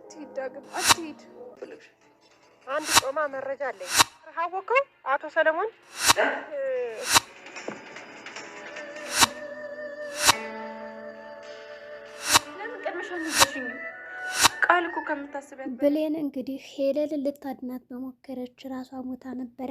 ዳግም አትሂድ። አንድ ጮማ መረጃ አለኝ። አወቀው አቶ ሰለሞን ለምን ቀድመሽ አልነገርሽኝም? ቃል እኮ ከምታስቢያት ብሌን እንግዲህ ሄለን ልታድናት በሞከረች ራሷ ሞታ ነበረ።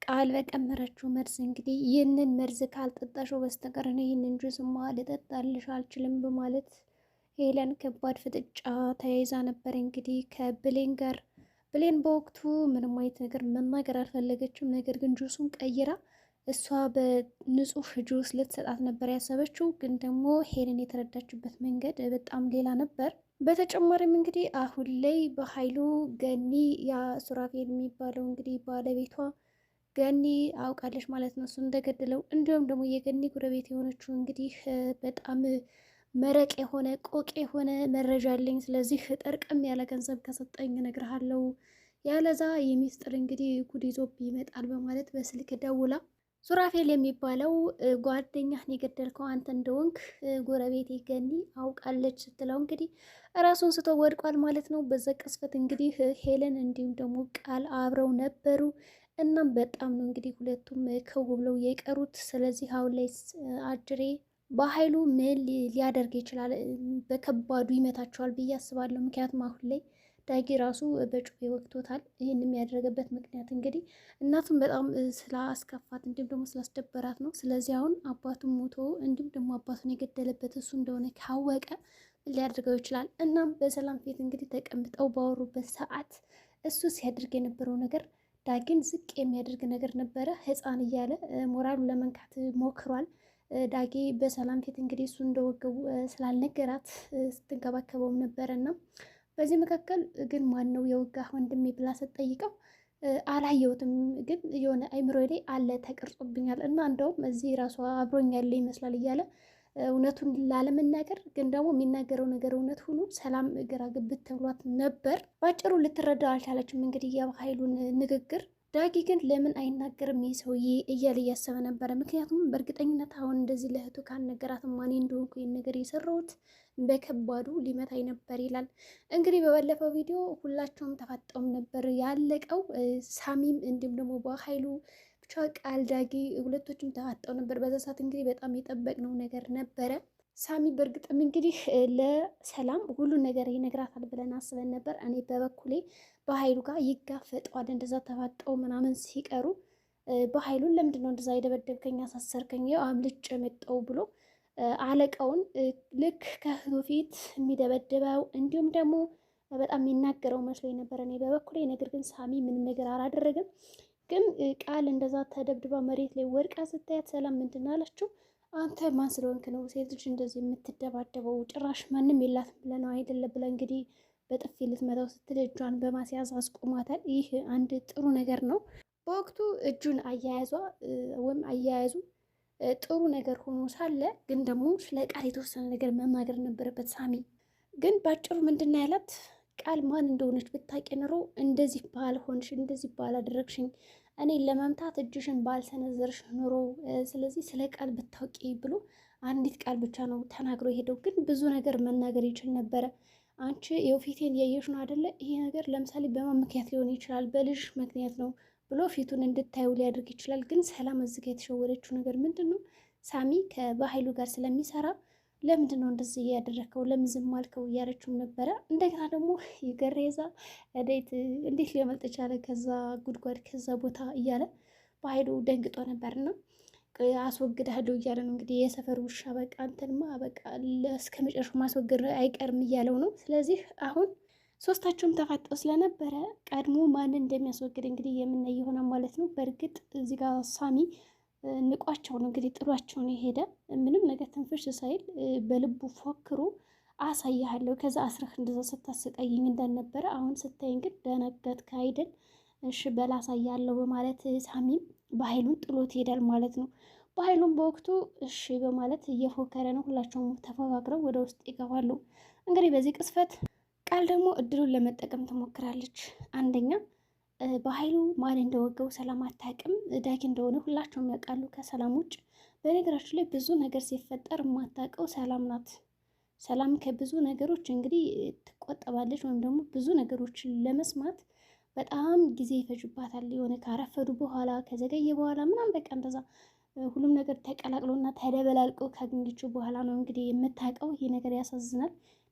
ቃል በቀመረችው መርዝ እንግዲህ ይህንን መርዝ ካልጠጣሽው በስተቀር እኔ ይህንን ጁስማ ልጠጣልሽ አልችልም በማለት ሄለን ከባድ ፍጥጫ ተያይዛ ነበር እንግዲህ ከብሌን ጋር። ብሌን በወቅቱ ምንም አይነት ነገር መናገር አልፈለገችም። ነገር ግን ጁሱን ቀይራ እሷ በንጹህ ጁስ ልትሰጣት ነበር ያሰበችው። ግን ደግሞ ሄለን የተረዳችበት መንገድ በጣም ሌላ ነበር። በተጨማሪም እንግዲህ አሁን ላይ በኃይሉ ገኒ ያ ሱራፌል የሚባለው እንግዲህ ባለቤቷ ገኒ አውቃለች ማለት ነው እሱ እንደገደለው። እንዲሁም ደግሞ የገኒ ጉረቤት የሆነችው እንግዲህ በጣም መረቅ የሆነ ቆቅ የሆነ መረጃ አለኝ፣ ስለዚህ ጠርቅም ያለ ገንዘብ ከሰጠኝ እነግርሃለሁ፣ ያለዛ የሚስጥር እንግዲህ ጉድ ይዞብኝ ይመጣል በማለት በስልክ ደውላ ሱራፌል የሚባለው ጓደኛህን የገደልከው አንተ እንደሆንክ ጎረቤቴ ገኒ አውቃለች ስትለው እንግዲህ ራሱን ስቶ ወድቋል ማለት ነው። በዛ ቅስፈት እንግዲህ ሄለን እንዲሁም ደግሞ ቃል አብረው ነበሩ። እናም በጣም ነው እንግዲህ ሁለቱም ከው ብለው የቀሩት። ስለዚህ አሁን ላይ አጅሬ በኃይሉ ምን ሊያደርግ ይችላል? በከባዱ ይመታቸዋል ብዬ አስባለሁ። ምክንያቱም አሁን ላይ ዳጊ ራሱ በጩቤ ወቅቶታል። ይህን የሚያደርግበት ምክንያት እንግዲህ እናቱን በጣም ስላስከፋት እንዲሁም ደግሞ ስላስደበራት ነው። ስለዚህ አሁን አባቱን ሞቶ እንዲሁም ደግሞ አባቱን የገደለበት እሱ እንደሆነ ካወቀ ሊያደርገው ይችላል። እናም በሰላም ፊት እንግዲህ ተቀምጠው ባወሩበት ሰዓት እሱ ሲያደርግ የነበረው ነገር ዳጊን ዝቅ የሚያደርግ ነገር ነበረ። ሕፃን እያለ ሞራሉን ለመንካት ሞክሯል። ዳጊ በሰላም ፊት እንግዲህ እሱ እንደወገቡ ስላልነገራት ስትንከባከበውም ነበረና በዚህ መካከል ግን ማን ነው የወጋህ ወንድሜ ብላ ስትጠይቀው አላየሁትም፣ ግን የሆነ አይምሮ ላይ አለ ተቀርጾብኛል እና እንደውም እዚህ ራሷ አብሮኝ ያለ ይመስላል እያለ እውነቱን ላለመናገር ግን ደግሞ የሚናገረው ነገር እውነት ሆኖ ሰላም ግራ ግብት ተብሏት ነበር። ባጭሩ ልትረዳው አልቻለችም እንግዲህ የኃይሉን ንግግር። ዳጊ ግን ለምን አይናገርም ይህ ሰውዬ እያለ እያሰበ ነበረ። ምክንያቱም በእርግጠኝነት አሁን እንደዚህ ለእህቱ ካልነገራትም ማን እንደሆንኩ ይህን ነገር የሰራሁት በከባዱ ሊመታኝ ነበር ይላል። እንግዲህ በባለፈው ቪዲዮ ሁላቸውም ተፋጠውም ነበር ያለቀው። ሳሚም እንዲሁም ደግሞ በኃይሉ ብቻ ቃል ዳጊ ሁለቶችም ተፋጠው ነበር። በዛ ሰዓት እንግዲህ በጣም የጠበቅነው ነገር ነበረ። ሳሚ በእርግጥም እንግዲህ ለሰላም ሁሉን ነገር ይነግራታል ብለን አስበን ነበር። እኔ በበኩሌ በኃይሉ ጋር ይጋፈጠዋል እንደዛ ተፋጠው ምናምን ሲቀሩ በኃይሉን ለምንድን ነው እንደዛ የደበደብከኝ አሳሰርከኝ አምልጭ መጣው ብሎ አለቃውን ልክ ከእህቱ ፊት የሚደበድበው እንዲሁም ደግሞ በጣም የሚናገረው መስሎኝ ነበር እኔ በበኩሌ። ነገር ግን ሳሚ ምንም ነገር አላደረግም። ግን ቃል እንደዛ ተደብድባ መሬት ላይ ወድቃ ስታያት ሰላም ምንድን አለችው? አንተ ማን ስለሆንክ ነው ሴት ልጅ እንደዚህ የምትደባደበው? ጭራሽ ማንም የላትም ብለህ ነው አይደለ ብላ እንግዲህ በጥፊ ልትመታው ስትል እጇን በማስያዝ አስቆሟታል። ይህ አንድ ጥሩ ነገር ነው። በወቅቱ እጁን አያያዟ ወይም አያያዙ ጥሩ ነገር ሆኖ ሳለ ግን ደግሞ ስለ ቃል የተወሰነ ነገር መናገር ነበረበት ሳሚ። ግን ባጭሩ ምንድን ነው ያላት? ቃል ማን እንደሆነች ብታውቂ ኖሮ እንደዚህ ባልሆንሽ፣ እንደዚህ ባላደረግሽኝ፣ እኔን ለመምታት እጅሽን ባልሰነዘርሽ ኖሮ፣ ስለዚህ ስለ ቃል ብታውቂ ብሎ አንዲት ቃል ብቻ ነው ተናግሮ የሄደው። ግን ብዙ ነገር መናገር ይችል ነበረ። አንቺ የፊቴን ያየሽ ነው አይደለ? ይሄ ነገር ለምሳሌ በማን ምክንያት ሊሆን ይችላል? በልጅ ምክንያት ነው ብሎ ፊቱን እንድታዩ ሊያደርግ ይችላል። ግን ሰላም እዚህ ጋር የተሸወረችው ነገር ምንድን ነው? ሳሚ ከበኃይሉ ጋር ስለሚሰራ ለምንድን ነው እንደዚህ እያደረግከው? ለምን ዝም አልከው? እያለችውም ነበረ። እንደገና ደግሞ የገሬዛ እንዴት ሊያመልጥ ቻለ ከዛ ጉድጓድ ከዛ ቦታ እያለ በኃይሉ ደንግጦ ነበርና አስወግዳለሁ እያለ ነው እንግዲህ የሰፈር ውሻ በቃ አንተንማ በቃ እስከ መጨረሻው ማስወገድ አይቀርም እያለው ነው። ስለዚህ አሁን ሶስታቸውም ተፋጠው ስለነበረ ቀድሞ ማንን እንደሚያስወግድ እንግዲህ የምናይ ይሆናል ማለት ነው። በእርግጥ እዚህ ጋር ሳሚ ንቋቸው ነው እንግዲህ ጥሏቸው ነው የሄደ። ምንም ነገር ትንፍሽ ሳይል በልቡ ፎክሮ አሳያለሁ ከዛ አስረህ እንደዛ ስታሰቃየኝ እንዳልነበረ አሁን ስታይኝ ግን ደነገጥክ አይደል? እሺ በላሳያለሁ በማለት ሳሚም በኃይሉን ጥሎት ይሄዳል ማለት ነው። በኃይሉን በወቅቱ እሺ በማለት እየፎከረ ነው። ሁላቸውም ተፎካክረው ወደ ውስጥ ይገባሉ። እንግዲህ በዚህ ቅስፈት ቃል ደግሞ እድሉን ለመጠቀም ትሞክራለች። አንደኛ በኃይሉ ማን እንደወገው ሰላም አታውቅም። ዳጊ እንደሆነ ሁላቸውም ያውቃሉ ከሰላም ውጭ። በነገራችን ላይ ብዙ ነገር ሲፈጠር የማታውቀው ሰላም ናት። ሰላም ከብዙ ነገሮች እንግዲህ ትቆጠባለች ወይም ደግሞ ብዙ ነገሮችን ለመስማት በጣም ጊዜ ይፈጅባታል። የሆነ ካረፈዱ በኋላ ከዘገየ በኋላ ምናምን በቃ እንደዛ ሁሉም ነገር ተቀላቅሎና ተደበላልቆ ካገኘችው በኋላ ነው እንግዲህ የምታውቀው። ይሄ ነገር ያሳዝናል።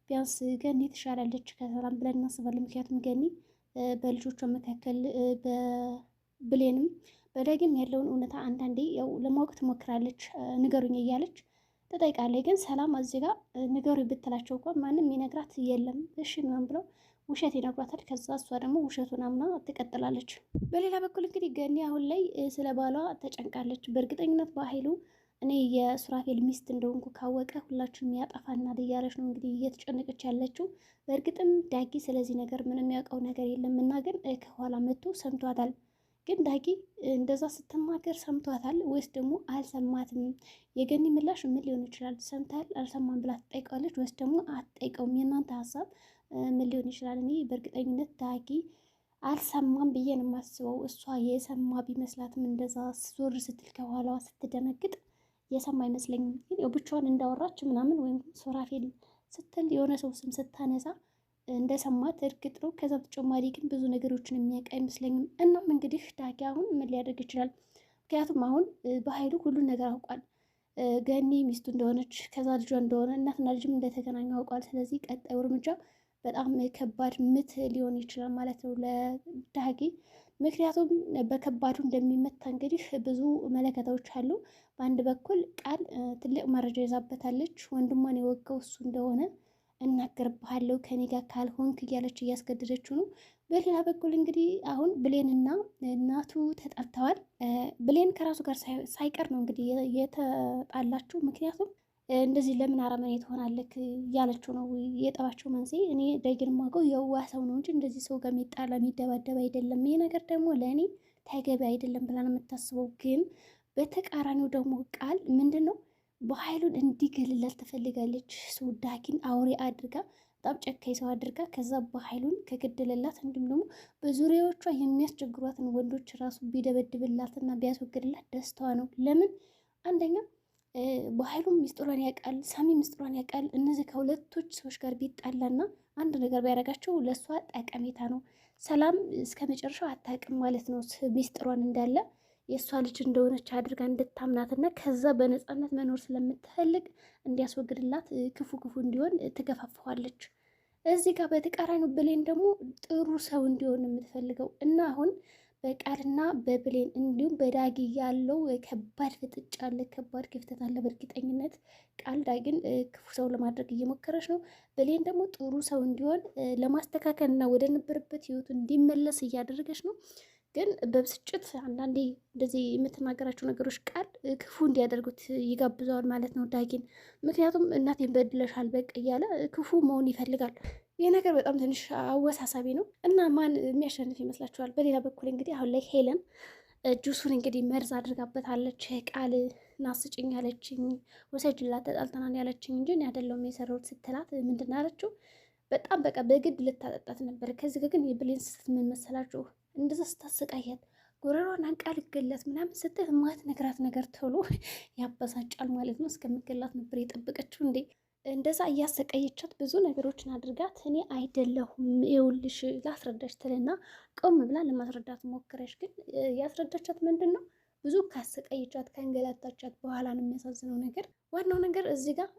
ቢያንስ ገኒ ትሻላለች ከሰላም ብለን እናስባለን። ምክንያቱም ገኒ በልጆቿ መካከል በብሌንም በዳግም ያለውን እውነታ አንዳንዴ ያው ለማወቅ ትሞክራለች። ንገሩኝ እያለች ትጠይቃለች። ግን ሰላም እዚህ ጋር ንገሩ ብትላቸው እንኳን ማንም ይነግራት የለም እሺ ምናምን ብለው ውሸት ይነግሯታል። ከዛ እሷ ደግሞ ውሸቱን አምና ትቀጥላለች። በሌላ በኩል እንግዲህ ገኒ አሁን ላይ ስለ ባሏ ተጨንቃለች። በእርግጠኝነት በኃይሉ እኔ የሱራፌል ሚስት እንደሆንኩ ካወቀ ሁላችንም ያጠፋናል እያለች ነው እንግዲህ እየተጨነቀች ያለችው። በእርግጥም ዳጊ ስለዚህ ነገር ምንም የሚያውቀው ነገር የለም እና ግን ከኋላ መጥቶ ሰምቷታል። ግን ዳጊ እንደዛ ስትናገር ሰምቷታል ወይስ ደግሞ አልሰማትም? የገኒ ምላሽ ምን ሊሆን ይችላል? ሰምታል አልሰማም ብላ ትጠይቀዋለች ወይስ ደግሞ አትጠይቀውም? የእናንተ ሀሳብ ምን ሊሆን ይችላል? እኔ በእርግጠኝነት ዳጊ አልሰማም ብዬ ነው የማስበው። እሷ የሰማ ቢመስላትም እንደዛ ዞር ስትል ከኋላዋ ስትደነግጥ የሰማ አይመስለኝም። ግን ያው ብቻዋን እንዳወራች ምናምን ወይም ሱራፌል ስትል የሆነ ሰው ስም ስታነሳ እንደሰማት እርግጥ ነው። ከዛ በተጨማሪ ግን ብዙ ነገሮችን የሚያውቅ አይመስለኝም። እናም እንግዲህ ዳጊ አሁን ምን ሊያደርግ ይችላል? ምክንያቱም አሁን በኃይሉ ሁሉን ነገር አውቋል። ገኒ ሚስቱ እንደሆነች ከዛ ልጇ እንደሆነ እናትና ልጅም እንደተገናኙ አውቋል። ስለዚህ ቀጣዩ እርምጃ በጣም ከባድ ምት ሊሆን ይችላል ማለት ነው ለዳጊ። ምክንያቱም በከባዱ እንደሚመታ እንግዲህ ብዙ መለከታዎች አሉ። በአንድ በኩል ቃል ትልቅ መረጃ ይዛበታለች። ወንድሟን የወጋው እሱ እንደሆነ እናገርብሃለሁ ከኔ ጋር ካልሆንክ እያለች እያስገደደችው ነው። በሌላ በኩል እንግዲህ አሁን ብሌንና እናቱ ተጣልተዋል። ብሌን ከራሱ ጋር ሳይቀር ነው እንግዲህ የተጣላችው። ምክንያቱም እንደዚህ ለምን አረመኔ ትሆናለህ እያለችው ነው የጠባቸው መንስኤ። እኔ ደግን ማውቀው የዋህ ሰው ነው እንጂ እንደዚህ ሰው ጋር የሚጣላ የሚደባደብ አይደለም። ይሄ ነገር ደግሞ ለእኔ ተገቢ አይደለም ብላ ነው የምታስበው። ግን በተቃራኒው ደግሞ ቃል ምንድን ነው በኃይሉን እንዲገልላት ትፈልጋለች። ሰው ዳጊን አውሬ አድርጋ በጣም ጨካኝ ሰው አድርጋ ከዛ በኃይሉን ከገደለላት እንዲሁም ደግሞ በዙሪያዎቿ የሚያስቸግሯትን ወንዶች ራሱ ቢደበድብላትና ቢያስወግድላት ደስታዋ ነው። ለምን አንደኛ በኃይሉም ሚስጥሯን ያውቃል፣ ሳሚ ሚስጥሯን ያውቃል። እነዚህ ከሁለቶች ሰዎች ጋር ቢጣላና አንድ ነገር ቢያደርጋቸው ለእሷ ጠቀሜታ ነው። ሰላም እስከ መጨረሻው አታውቅም ማለት ነው ሚስጥሯን እንዳለ የእሷ ልጅ እንደሆነች አድርጋ እንድታምናትና ከዛ በነፃነት መኖር ስለምትፈልግ እንዲያስወግድላት ክፉ ክፉ እንዲሆን ትገፋፈዋለች። እዚህ ጋር በተቃራኒው ብሌን ደግሞ ጥሩ ሰው እንዲሆን የምትፈልገው እና አሁን በቃልና በብሌን እንዲሁም በዳጊ ያለው ከባድ ፍጥጫ አለ፣ ከባድ ክፍተት አለ። በእርግጠኝነት ቃል ዳጊን ክፉ ሰው ለማድረግ እየሞከረች ነው። ብሌን ደግሞ ጥሩ ሰው እንዲሆን ለማስተካከል እና ወደ ነበረበት ህይወቱ እንዲመለስ እያደረገች ነው። ግን በብስጭት አንዳንዴ እንደዚህ የምትናገራቸው ነገሮች ቃል ክፉ እንዲያደርጉት ይጋብዘዋል ማለት ነው ዳጊን። ምክንያቱም እናቴን በድለሻል በቃ እያለ ክፉ መሆን ይፈልጋል። ይህ ነገር በጣም ትንሽ አወሳሳቢ ነው እና ማን የሚያሸንፍ ይመስላችኋል? በሌላ በኩል እንግዲህ አሁን ላይ ሄለን ጁሱን እንግዲህ መርዝ አድርጋበታለች። ቃል ናስጭኝ ያለችኝ ወሰጅላት ተጣልተናን ያለችኝ እንጂ አይደለም የሰራሁት ስትላት ምንድን ነው ያለችው? በጣም በቃ በግድ ልታጠጣት ነበር። ከዚህ ግን የብሌን ስህተት ምን መሰላችሁ? እንደዛ ስታሰቃያት ጎረሯን አንቃ ልገላት ምናምን ስትል ማትነግራት ነገር ቶሎ ያበሳጫል ማለት ነው። እስከምገላት ነበር የጠበቀችው እንዴ! እንደዛ እያሰቃየቻት ብዙ ነገሮችን አድርጋት እኔ አይደለሁም ይኸውልሽ ላስረዳሽ ትልና ቆም ብላ ለማስረዳት ሞክረሽ፣ ግን ያስረዳቻት ምንድን ነው ብዙ ካሰቃየቻት ከእንገላታቻት በኋላ ነው የሚያሳዝነው ነገር። ዋናው ነገር እዚህ ጋር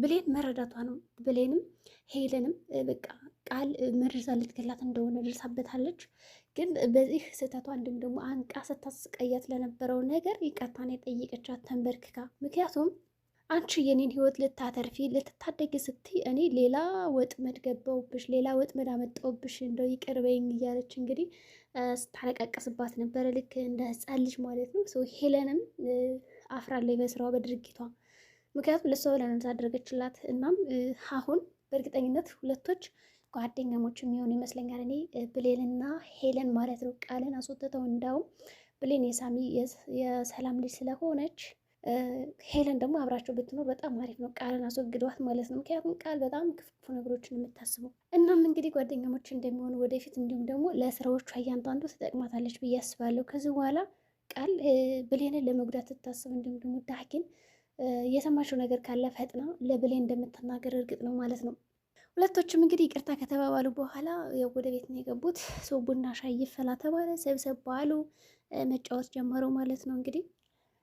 ብሌን መረዳቷ ነው። ብሌንም ሄለንም በቃ ቃል መርዛ ልትገላት እንደሆነ ደርሳበታለች። ግን በዚህ ስህተቷ እንዲሁም ደግሞ አንቃ ስታስቀያት ለነበረው ነገር ይቅርታን የጠየቀቻት ተንበርክካ። ምክንያቱም አንቺ የኔን ህይወት ልታተርፊ ልትታደጊ ስትይ እኔ ሌላ ወጥመድ ገባውብሽ፣ ሌላ ወጥመድ አመጣውብሽ፣ እንደው ይቅር በይኝ እያለች እንግዲህ ስታለቃቀስባት ነበረ፣ ልክ እንደ ህፃን ልጅ ማለት ነው። ሰው ሄለንም አፍራለች በስራዋ በድርጊቷ። ምክንያቱም ለሷ ብለን አደረገችላት። እናም አሁን በእርግጠኝነት ሁለቶች ጓደኛሞች የሚሆኑ ይመስለኛል። እኔ ብሌንና ሄለን ማለት ነው። ቃልን አስወጥተው እንዳውም ብሌን የሳሚ የሰላም ልጅ ስለሆነች ሄለን ደግሞ አብራቸው ብትኖር በጣም አሪፍ ነው። ቃልን አስወግዷት ማለት ነው። ምክንያቱም ቃል በጣም ክፉ ነገሮችን የምታስበው። እናም እንግዲህ ጓደኛሞች እንደሚሆኑ ወደፊት እንዲሁም ደግሞ ለስራዎቿ እያንዳንዱ ትጠቅማታለች ብዬ አስባለሁ። ከዚህ በኋላ ቃል ብሌንን ለመጉዳት ትታስብ እንዲሁም ደግሞ ዳጊን የሰማችው ነገር ካለ ፈጥና ለብሌን እንደምትናገር እርግጥ ነው ማለት ነው። ሁለቶችም እንግዲህ ይቅርታ ከተባባሉ በኋላ ወደ ቤት ነው የገቡት። ሰው ቡና ሻይ ይፈላ ተባለ። ሰብሰብ ባሉ መጫወት ጀመሩ ማለት ነው። እንግዲህ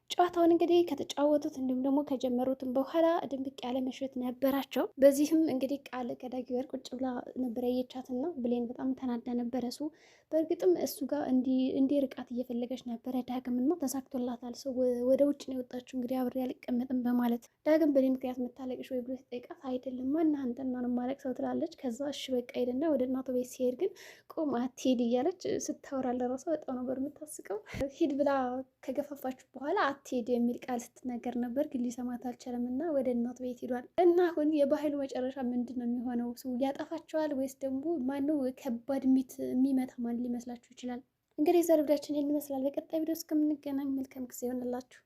ጨዋታውን እንግዲህ ከተጫወቱት እንዲሁም ደግሞ ከጀመሩትም በኋላ ድምቅ ያለ ምሽት ነበራቸው። በዚህም እንግዲህ ቃል ከዳጊ ጋር ቁጭ ብላ ነበር ያየቻትና ብሌን በጣም ተናዳ ነበረ። በእርግጥም እሱ ጋር እንዲ ርቃት እየፈለገች ነበረ። ዳግምና ተሳክቶላታል። ሰው ወደ ውጭ ነው የወጣችው እንግዲህ አብሬ አልቀመጥም በማለት ዳግም በእኔ ምክንያት የምታለቅሽ ወይ ብሎ ሲጠይቃት አይደለም ማን አንተና ነው ማለቅ ሰው ትላለች። ከዛ እሺ በቃ ሄደና ወደ እናቱ ቤት ሲሄድ ግን ቁም አትሄድ እያለች ስታወራ ለራሷ በጣም ነበር የምታስቀው። ሂድ ብላ ከገፋፋችሁ በኋላ አትሄድ የሚል ቃል ስትናገር ነበር፣ ግን ሊሰማት አልቻለም እና ወደ እናቱ ቤት ሄዷል። እና አሁን የባህሉ መጨረሻ ምንድን ነው የሚሆነው? ሰው ያጠፋቸዋል ወይስ ደግሞ ማነው ከባድ የሚመታ ማን ሊመስላችሁ ይችላል? እንግዲህ የዛሬ ቪዲዮአችን ይህን ይመስላል። በቀጣይ ቪዲዮ እስከምንገናኝ መልካም ጊዜ ይሆንላችሁ።